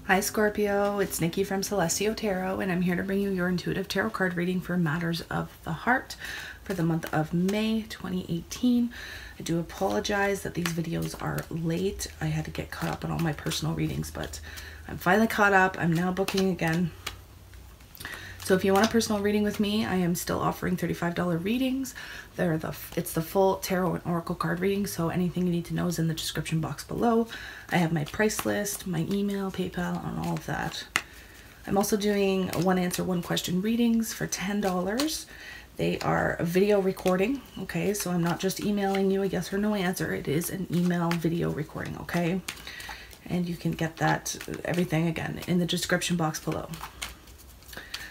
Hi Scorpio, it's Nikki from Celestio Tarot, and I'm here to bring you your intuitive tarot card reading for matters of the heart for the month of May 2018. I do apologize that these videos are late. I had to get caught up on all my personal readings, but I'm finally caught up. I'm now booking again. So if you want a personal reading with me, I am still offering $35 readings. It's the full tarot and oracle card reading, so anything you need to know is in the description box below. I have my price list, my email, PayPal, and all of that. I'm also doing one answer, one question readings for $10. They are a video recording, okay? So I'm not just emailing you a yes or no answer. It is an email video recording, okay? And you can get that, everything again, in the description box below.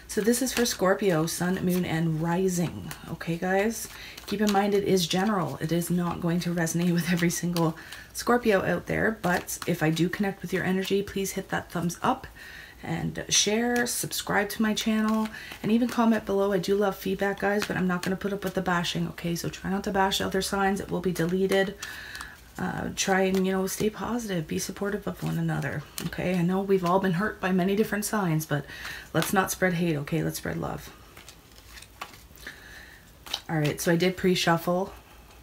So this is for Scorpio, Sun, Moon, and Rising. Okay, guys? Keep in mind it is general. It is not going to resonate with every single Scorpio out there. But if I do connect with your energy, please hit that thumbs up and share, subscribe to my channel, and even comment below. I do love feedback, guys, but I'm not going to put up with the bashing, okay? So try not to bash other signs. It will be deleted. Try and, you know, stay positive, be supportive of one another, okay? I know we've all been hurt by many different signs, but let's not spread hate, okay? Let's spread love. All right, so I did pre-shuffle,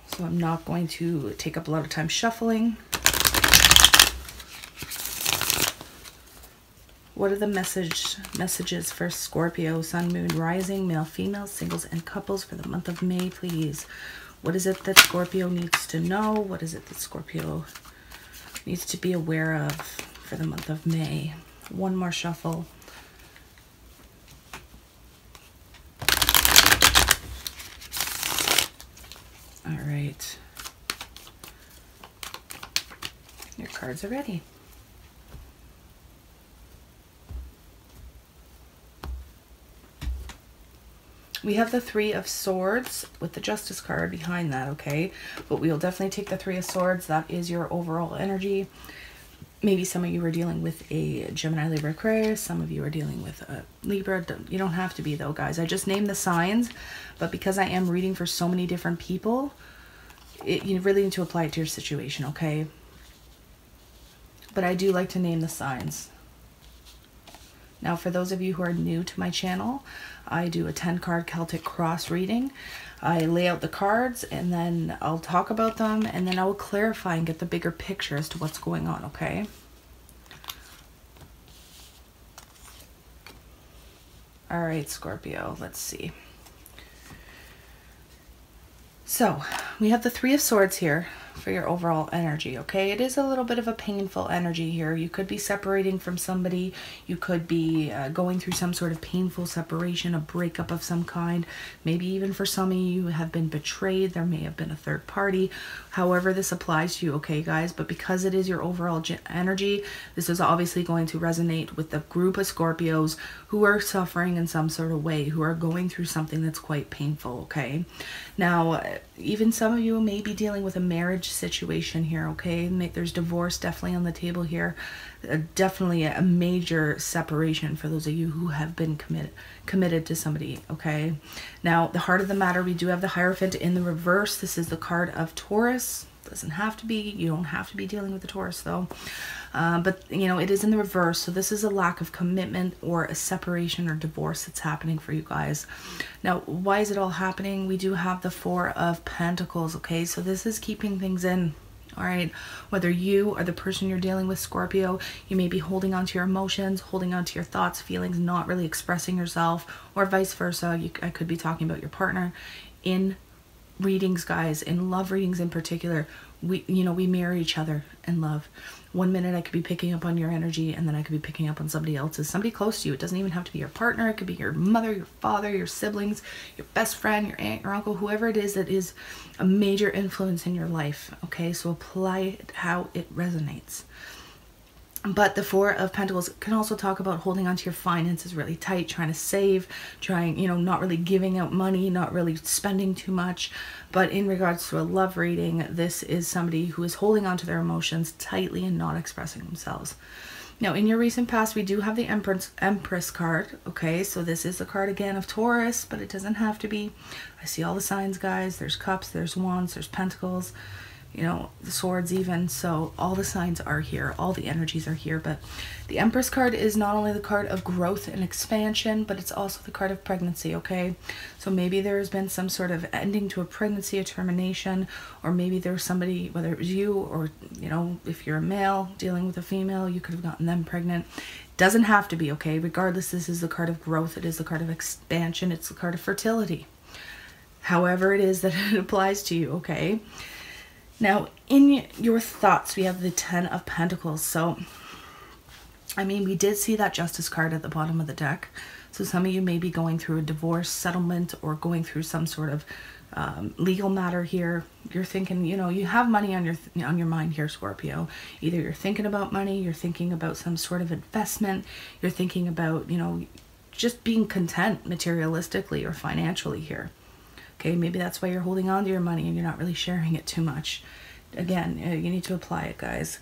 so I'm not going to take up a lot of time shuffling. What are the messages for Scorpio, Sun, Moon, Rising, male, female, singles, and couples for the month of May, please? What is it that Scorpio needs to know? What is it that Scorpio needs to be aware of for the month of May? One more shuffle. All right. Your cards are ready. We have the Three of Swords with the Justice card behind that, okay? But we'll definitely take the Three of Swords. That is your overall energy. Maybe some of you are dealing with a Gemini, Libra, Aquarius. Some of you are dealing with a Libra. You don't have to be, though, guys. I just named the signs, but because I am reading for so many different people, you really need to apply it to your situation, okay? But I do like to name the signs. Now, for those of you who are new to my channel, I do a 10-card Celtic cross reading. I lay out the cards, and then I'll talk about them, and then I will clarify and get the bigger picture as to what's going on, okay? All right, Scorpio, let's see. So, we have the Three of Swords here for your overall energy, okay? It is a little bit of a painful energy here. You could be separating from somebody. You could be going through some sort of painful separation, a breakup of some kind. Maybe even for some of you have been betrayed. There may have been a third party. However this applies to you, okay, guys? But because it is your overall energy, this is obviously going to resonate with the group of Scorpios who are suffering in some sort of way, who are going through something that's quite painful, okay? Now, even some of you may be dealing with a marriage situation here, okay? There's divorce definitely on the table here. Definitely a major separation for those of you who have been committed to somebody, okay? Now, the heart of the matter, we do have the Hierophant in the reverse. This is the card of Taurus. Doesn't have to be. You don't have to be dealing with the Taurus, though. But, you know, it is in the reverse. So this is a lack of commitment or a separation or divorce that's happening for you guys. Now, why is it all happening? We do have the Four of Pentacles, okay? So this is keeping things in. All right, whether you or the person you're dealing with, Scorpio, you may be holding on to your emotions, holding on to your thoughts, feelings, not really expressing yourself, or vice versa. I could be talking about your partner. In readings, guys, in love readings in particular, we mirror each other in love. One minute I could be picking up on your energy, and then I could be picking up on somebody else's, somebody close to you. It doesn't even have to be your partner. It could be your mother, your father, your siblings, your best friend, your aunt, your uncle, whoever it is that is a major influence in your life, okay? So apply it how it resonates. But the Four of Pentacles can also talk about holding onto your finances really tight, trying to save, not really giving out money, not really spending too much. But in regards to a love reading, this is somebody who is holding onto their emotions tightly and not expressing themselves. Now, in your recent past, we do have the Empress card, okay? So this is the card, again, of Taurus, but it doesn't have to be. I see all the signs, guys. There's cups, there's wands, there's pentacles. you know, the swords even. So all the signs are here, all the energies are here. But the Empress card is not only the card of growth and expansion, but it's also the card of pregnancy, okay? So maybe there's been some sort of ending to a pregnancy, a termination, or maybe there's somebody, whether it was you or, you know, if you're a male dealing with a female, you could have gotten them pregnant. Doesn't have to be, okay? Regardless, this is the card of growth. It is the card of expansion. It's the card of fertility. However it is that it applies to you, okay? Now, in your thoughts, we have the 10 of Pentacles. So, I mean, we did see that Justice card at the bottom of the deck. So some of you may be going through a divorce settlement or going through some sort of legal matter here. You're thinking, you know, you have money on your mind here, Scorpio. Either you're thinking about money, you're thinking about some sort of investment, you're thinking about, you know, just being content materialistically or financially here. Okay, maybe that's why you're holding on to your money and you're not really sharing it too much. Again, you need to apply it, guys.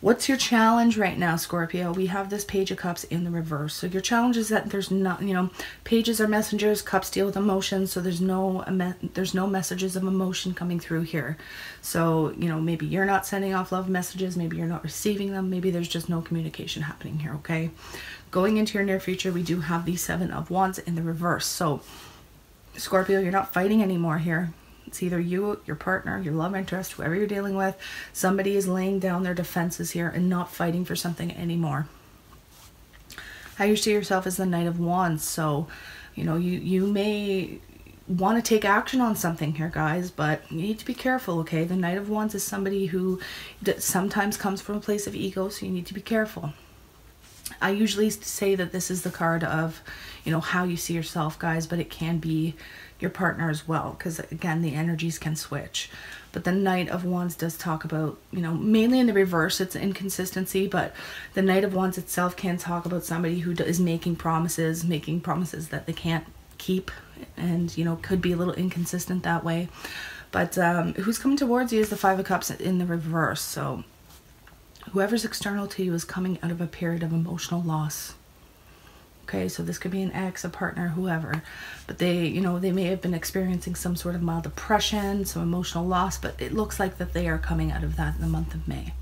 What's your challenge right now, Scorpio? We have this Page of Cups in the reverse. So your challenge is that there's not, you know, pages are messengers, cups deal with emotions, so there's no messages of emotion coming through here. So, you know, maybe you're not sending off love messages, maybe you're not receiving them, maybe there's just no communication happening here, okay? Going into your near future, we do have the 7 of Wands in the reverse. So, Scorpio, you're not fighting anymore here. It's either you, your partner, your love interest, whoever you're dealing with. Somebody is laying down their defenses here and not fighting for something anymore. How you see yourself as the Knight of Wands. So, you know, you may want to take action on something here, guys, but you need to be careful, okay? The Knight of Wands is somebody who sometimes comes from a place of ego, so you need to be careful. I usually say that this is the card of, you know, how you see yourself, guys, but it can be your partner as well, because again, the energies can switch. But the Knight of Wands does talk about, you know, mainly in the reverse, it's inconsistency, but the Knight of Wands itself can talk about somebody who is making promises that they can't keep, and, you know, could be a little inconsistent that way. But who's coming towards you is the 5 of Cups in the reverse. So whoever's external to you is coming out of a period of emotional loss. Okay, so this could be an ex, a partner, whoever. But they, you know, they may have been experiencing some sort of mild depression, some emotional loss, but it looks like that they are coming out of that in the month of May.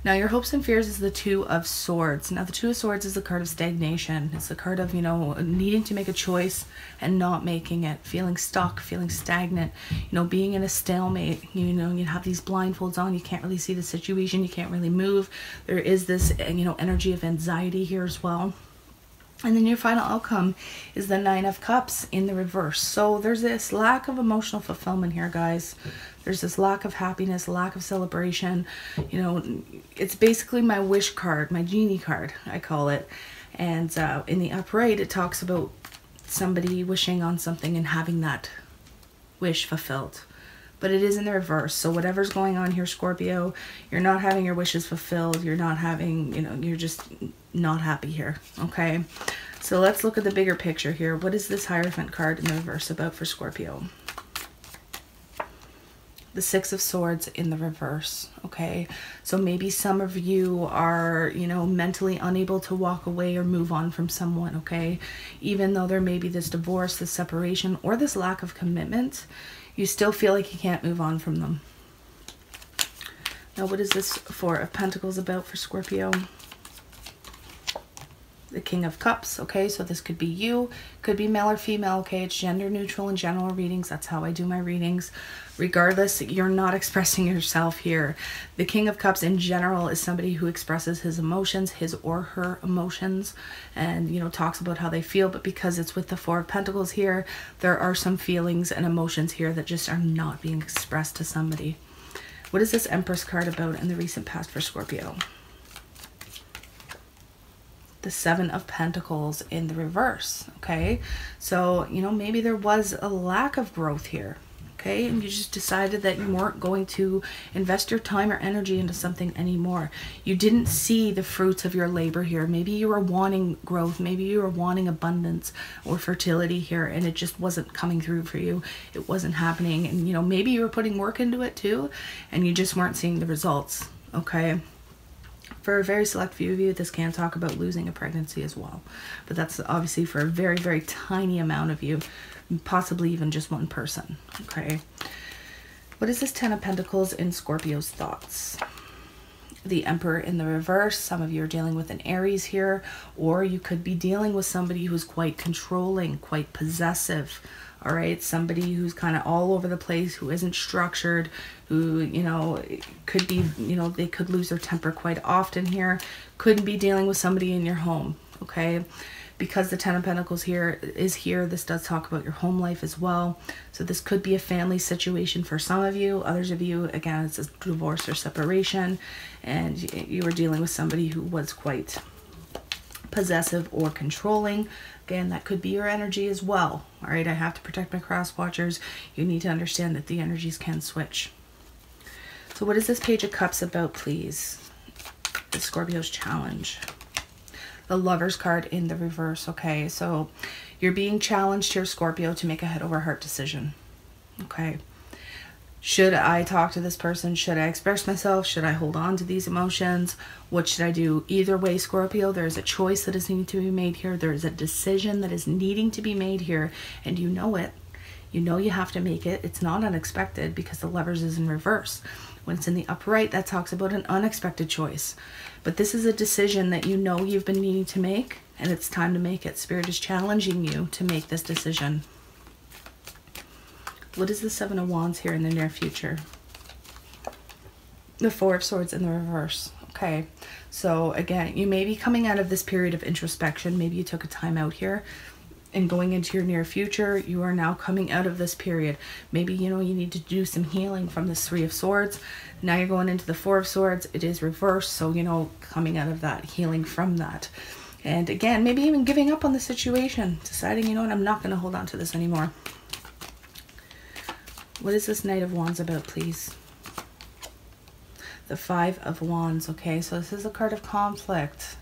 Now, your hopes and fears is the 2 of Swords. Now, the 2 of Swords is the card of stagnation. It's the card of, you know, needing to make a choice and not making it, feeling stuck, feeling stagnant, you know, being in a stalemate. You know, you have these blindfolds on, you can't really see the situation, you can't really move. There is this, you know, energy of anxiety here as well. And then your final outcome is the 9 of Cups in the reverse. So there's this lack of emotional fulfillment here, guys. There's this lack of happiness, lack of celebration. You know, it's basically my wish card, my genie card, I call it. And in the upright, it talks about somebody wishing on something and having that wish fulfilled. But it is in the reverse. So whatever's going on here, Scorpio, you're not having your wishes fulfilled. You're not having, you know, you're just not happy here, okay? So let's look at the bigger picture here. What is this Hierophant card in the reverse about for Scorpio? The 6 of Swords in the reverse, okay? So maybe some of you are, you know, mentally unable to walk away or move on from someone, okay? Even though there may be this divorce, this separation, or this lack of commitment, you still feel like you can't move on from them. Now, what is this 4 of Pentacles about for Scorpio? The King of Cups, okay? So this could be you, could be male or female, okay? It's gender neutral in general readings. That's how I do my readings. Regardless, you're not expressing yourself here. The King of Cups in general is somebody who expresses his emotions, his or her emotions, and, you know, talks about how they feel. But because it's with the 4 of Pentacles here, there are some feelings and emotions here that just are not being expressed to somebody. What is this Empress card about in the recent past for Scorpio? The 7 of Pentacles in the reverse, okay? So, you know, maybe there was a lack of growth here, okay? And you just decided that you weren't going to invest your time or energy into something anymore. You didn't see the fruits of your labor here. Maybe you were wanting growth. Maybe you were wanting abundance or fertility here, and it just wasn't coming through for you. It wasn't happening. And, you know, maybe you were putting work into it too, and you just weren't seeing the results, okay? For a very select few of you, this can talk about losing a pregnancy as well. But that's obviously for a very, very tiny amount of you, possibly even just one person, okay? What is this Ten of Pentacles in Scorpio's thoughts? The Emperor in the reverse. Some of you are dealing with an Aries here, or you could be dealing with somebody who's quite controlling, quite possessive. All right, somebody who's kind of all over the place, who isn't structured, who, you know, could be, you know, they could lose their temper quite often here. Could be dealing with somebody in your home, okay? Because the Ten of Pentacles is here, this does talk about your home life as well. So this could be a family situation for some of you. Others of you, again, it's a divorce or separation, and you were dealing with somebody who was quite possessive or controlling. Again, that could be your energy as well. All right, I have to protect my cross watchers. You need to understand that the energies can switch. So what is this Page of Cups about, please? The Scorpio's challenge. The Lover's card in the reverse. Okay, so you're being challenged here, Scorpio, to make a head over heart decision. Okay, should I talk to this person? Should I express myself? Should I hold on to these emotions? What should I do? Either way, Scorpio, there is a choice that is needing to be made here. There is a decision that is needing to be made here, and you know it. You know you have to make it. It's not unexpected because the Lovers is in reverse. When it's in the upright, that talks about an unexpected choice. But this is a decision that you know you've been needing to make, and it's time to make it. Spirit is challenging you to make this decision. What is the Seven of Wands here in the near future? The Four of Swords in the reverse. Okay, so again, you may be coming out of this period of introspection. Maybe you took a time out here, and going into your near future, you are now coming out of this period. Maybe, you know, you need to do some healing from this Three of Swords. Now you're going into the Four of Swords. It is reversed, so, you know, coming out of that, healing from that. And again, maybe even giving up on the situation, deciding, you know what, I'm not going to hold on to this anymore. What is this Knight of Wands about, please? The Five of Wands. Okay, so this is a card of conflict.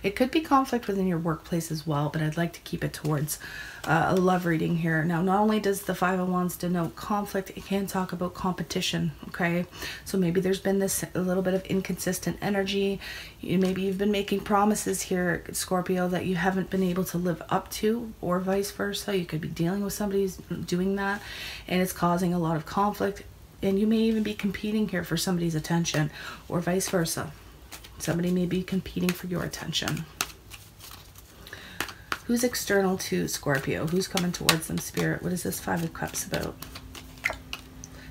It could be conflict within your workplace as well, but I'd like to keep it towards a love reading here. Now, not only does the Five of Wands denote conflict, it can talk about competition, okay? So maybe there's been this a little bit of inconsistent energy. Maybe you've been making promises here, Scorpio, that you haven't been able to live up to, or vice versa. You could be dealing with somebody who's doing that, and it's causing a lot of conflict. And you may even be competing here for somebody's attention, or vice versa. Somebody may be competing for your attention. Who's external to Scorpio? Who's coming towards them, Spirit? What is this Five of Cups about?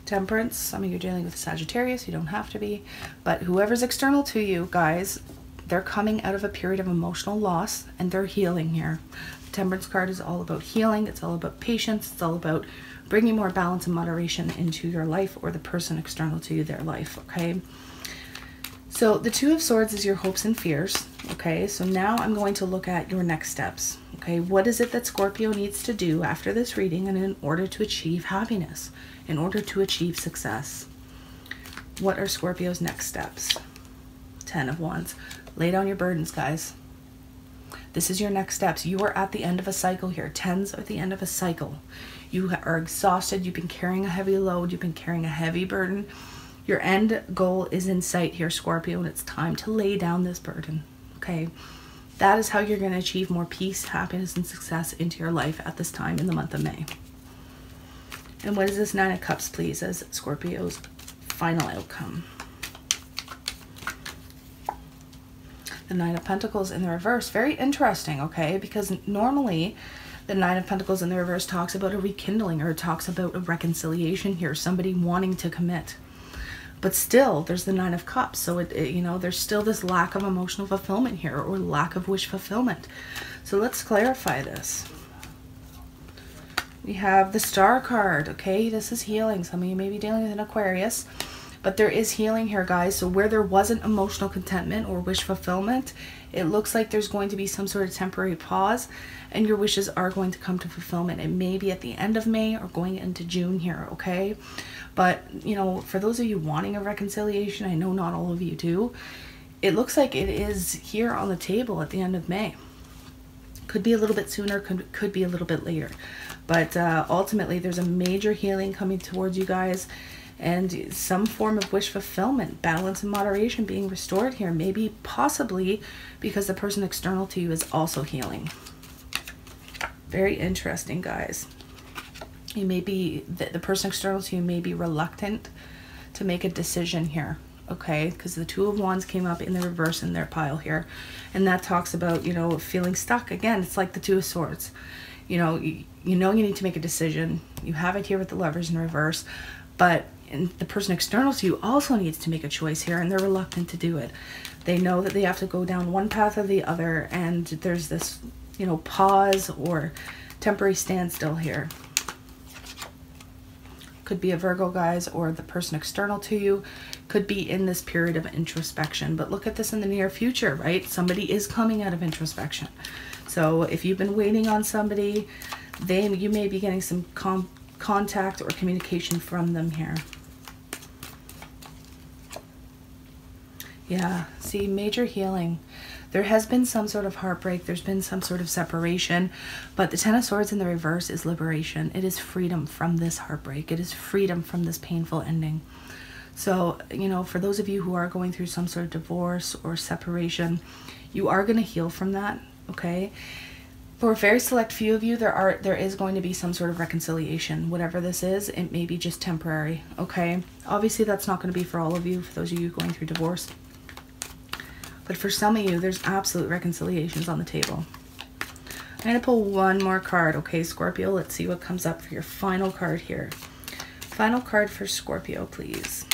Temperance. Some of you are dealing with Sagittarius. You don't have to be. But whoever's external to you, guys, they're coming out of a period of emotional loss, and they're healing here. The Temperance card is all about healing. It's all about patience. It's all about bringing more balance and moderation into your life, or the person external to you, their life, okay? So the Two of Swords is your hopes and fears, okay? So now I'm going to look at your next steps, okay? What is it that Scorpio needs to do after this reading and in order to achieve happiness, in order to achieve success? What are Scorpio's next steps? Ten of Wands. Lay down your burdens, guys. This is your next steps. You are at the end of a cycle here. Tens are the end of a cycle. You are exhausted. You've been carrying a heavy load. You've been carrying a heavy burden. Your end goal is in sight here, Scorpio, and it's time to lay down this burden, okay? That is how you're going to achieve more peace, happiness, and success into your life at this time in the month of May. And what is this Nine of Cups, please, as Scorpio's final outcome? The Nine of Pentacles in the reverse. Very interesting, okay? Because normally the Nine of Pentacles in the reverse talks about a rekindling, or it talks about a reconciliation here, somebody wanting to commit. But still, there's the Nine of Cups. So, you know, there's still this lack of emotional fulfillment here, or lack of wish fulfillment. So let's clarify this. We have the Star card, okay? This is healing. Some of you may be dealing with an Aquarius, but there is healing here, guys. So where there wasn't emotional contentment or wish fulfillment, it looks like there's going to be some sort of temporary pause, and your wishes are going to come to fulfillment. It may be at the end of May or going into June here, okay? But, you know, for those of you wanting a reconciliation, I know not all of you do, it looks like it is here on the table at the end of May. Could be a little bit sooner, could be a little bit later. But ultimately, there's a major healing coming towards you guys, and some form of wish fulfillment, balance and moderation being restored here. Maybe possibly because the person external to you is also healing. Very interesting, guys. You may be, the person external to you may be reluctant to make a decision here, okay? Because the Two of Wands came up in the reverse in their pile here. And that talks about, you know, feeling stuck. Again, it's like the Two of Swords. You know you need to make a decision. You have it here with the Lovers in reverse. But the person external to you also needs to make a choice here, and they're reluctant to do it. They know that they have to go down one path or the other, and there's this, you know, pause or temporary standstill here. Could be a Virgo, guys, or the person external to you could be in this period of introspection. But look at this in the near future, right? Somebody is coming out of introspection. So if you've been waiting on somebody, you may be getting some contact or communication from them here. Yeah, see, major healing. There has been some sort of heartbreak. There's been some sort of separation. But the Ten of Swords in the reverse is liberation. It is freedom from this heartbreak. It is freedom from this painful ending. So, you know, for those of you who are going through some sort of divorce or separation, you are going to heal from that, okay? For a very select few of you, there is going to be some sort of reconciliation. Whatever this is, it may be just temporary, okay? Obviously, that's not going to be for all of you, for those of you going through divorce. But for some of you, there's absolute reconciliations on the table. I'm going to pull one more card, okay, Scorpio? Let's see what comes up for your final card here. Final card for Scorpio, please.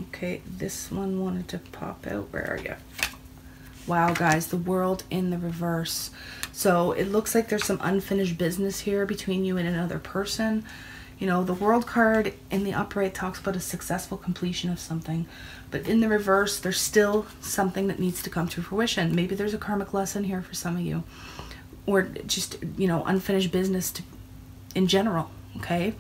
Okay, this one wanted to pop out. Where are you? Wow, guys, the World in the reverse. So it looks like there's some unfinished business here between you and another person. You know, the World card in the upright talks about a successful completion of something. But in the reverse, there's still something that needs to come to fruition. Maybe there's a karmic lesson here for some of you. Or just, you know, unfinished business in general, okay?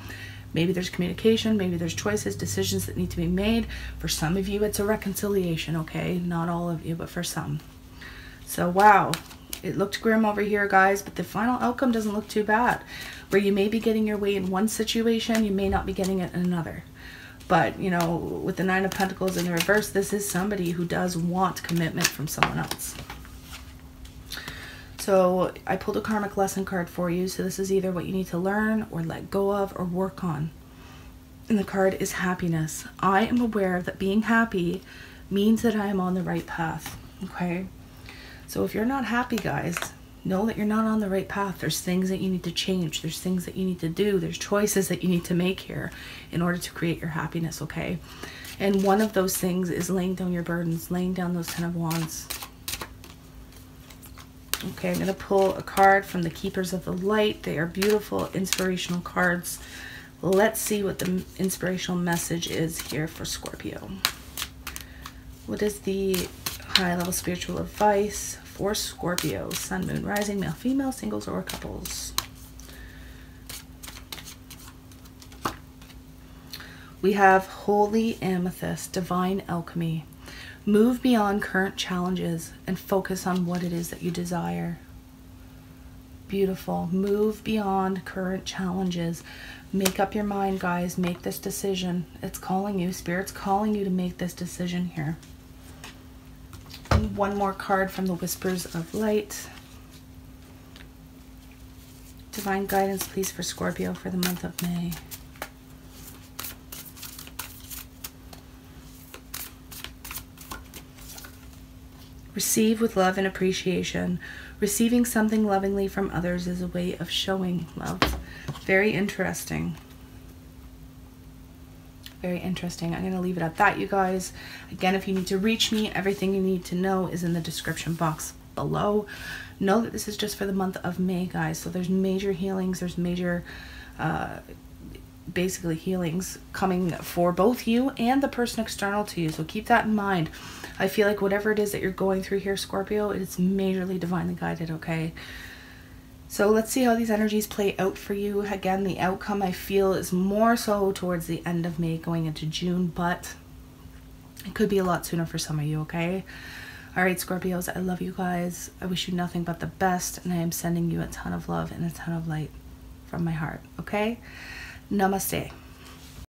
Maybe there's communication, maybe there's choices, decisions that need to be made. For some of you, it's a reconciliation, okay? Not all of you, but for some. So, wow. It looked grim over here, guys, but the final outcome doesn't look too bad. Where you may be getting your way in one situation, you may not be getting it in another. But, you know, with the Nine of Pentacles in the reverse, this is somebody who does want commitment from someone else. So I pulled a karmic lesson card for you. So this is either what you need to learn or let go of or work on. And the card is happiness. I am aware that being happy means that I am on the right path. Okay. So if you're not happy, guys, know that you're not on the right path. There's things that you need to change. There's things that you need to do. There's choices that you need to make here in order to create your happiness. Okay. And one of those things is laying down your burdens, laying down those Ten of Wands. Okay, I'm going to pull a card from the Keepers of the Light. They are beautiful, inspirational cards. Let's see what the inspirational message is here for Scorpio. What is the high-level spiritual advice for Scorpio? Sun, Moon, Rising, Male, Female, Singles, or Couples? We have Holy Amethyst, Divine Alchemy. Move beyond current challenges and focus on what it is that you desire. Beautiful. Move beyond current challenges. Make up your mind, guys. Make this decision. It's calling you. Spirit's calling you to make this decision here. And one more card from the Whispers of Light. Divine guidance, please, for Scorpio for the month of May. Receive with love and appreciation. Receiving something lovingly from others is a way of showing love. Very interesting. Very interesting. I'm going to leave it at that, you guys. Again, if you need to reach me, everything you need to know is in the description box below. Know that this is just for the month of May, guys. So there's major healings. There's major, basically healings coming for both you and the person external to you. So keep that in mind. I feel like whatever it is that you're going through here, Scorpio, it's majorly divinely guided, okay? So let's see how these energies play out for you. Again, the outcome I feel is more so towards the end of May going into June, but it could be a lot sooner for some of you, okay? All right, Scorpios, I love you guys. I wish you nothing but the best, and I am sending you a ton of love and a ton of light from my heart, okay? Namaste.